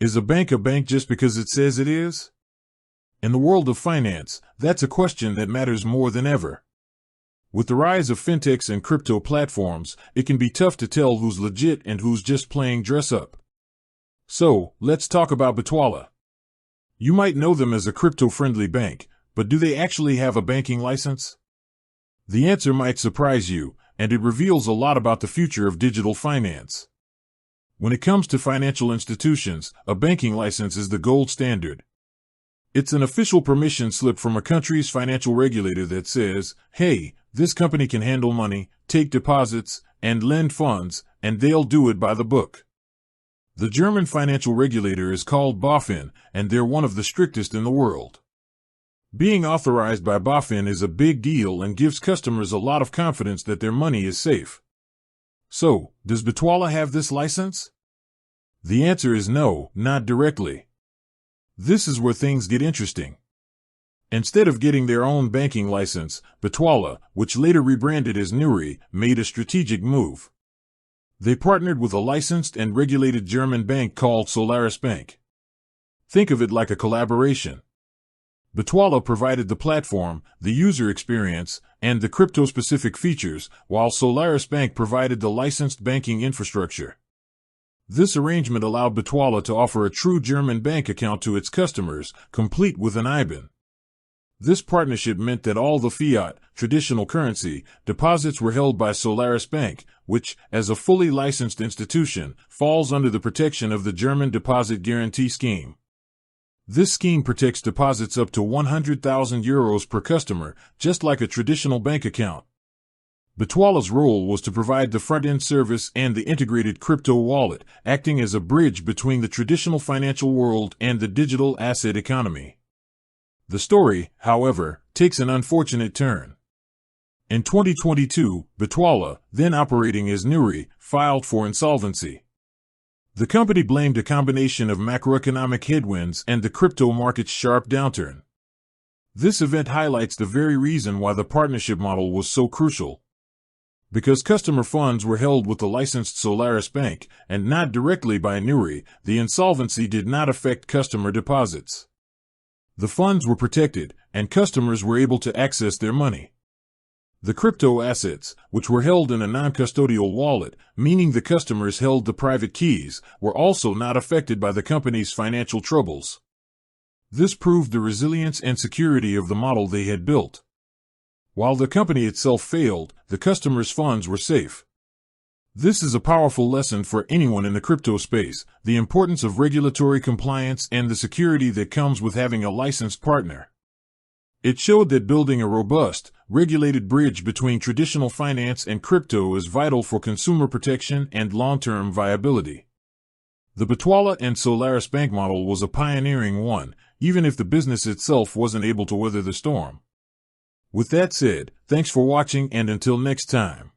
Is a bank just because it says it is? In the world of finance, that's a question that matters more than ever. With the rise of fintechs and crypto platforms, it can be tough to tell who's legit and who's just playing dress up. So, let's talk about Bitwala. You might know them as a crypto-friendly bank, but do they actually have a banking license? The answer might surprise you, and it reveals a lot about the future of digital finance. When it comes to financial institutions, a banking license is the gold standard. It's an official permission slip from a country's financial regulator that says, hey, this company can handle money, take deposits, and lend funds, and they'll do it by the book. The German financial regulator is called BaFin, and they're one of the strictest in the world. Being authorized by BaFin is a big deal and gives customers a lot of confidence that their money is safe. So, does Bitwala have this license? The answer is no, not directly. This is where things get interesting. Instead of getting their own banking license, Bitwala, which later rebranded as Nuri, made a strategic move. They partnered with a licensed and regulated German bank called Solaris Bank. Think of it like a collaboration. Bitwala provided the platform, the user experience, and the crypto-specific features, while Solaris Bank provided the licensed banking infrastructure. This arrangement allowed Bitwala to offer a true German bank account to its customers, complete with an IBAN. This partnership meant that all the fiat, traditional currency, deposits were held by Solaris Bank, which, as a fully licensed institution, falls under the protection of the German Deposit Guarantee Scheme. This scheme protects deposits up to 100,000 euros per customer, just like a traditional bank account. Bitwala's role was to provide the front-end service and the integrated crypto wallet, acting as a bridge between the traditional financial world and the digital asset economy. The story, however, takes an unfortunate turn. In 2022, Bitwala, then operating as Nuri, filed for insolvency. The company blamed a combination of macroeconomic headwinds and the crypto market's sharp downturn. This event highlights the very reason why the partnership model was so crucial. Because customer funds were held with the licensed Solaris Bank, and not directly by Nuri, the insolvency did not affect customer deposits. The funds were protected, and customers were able to access their money. The crypto assets, which were held in a non-custodial wallet, meaning the customers held the private keys, were also not affected by the company's financial troubles. This proved the resilience and security of the model they had built. While the company itself failed, the customers' funds were safe. This is a powerful lesson for anyone in the crypto space, the importance of regulatory compliance and the security that comes with having a licensed partner. It showed that building a robust, regulated bridge between traditional finance and crypto is vital for consumer protection and long-term viability. The Bitwala and Solaris Bank model was a pioneering one, even if the business itself wasn't able to weather the storm. With that said, thanks for watching and until next time.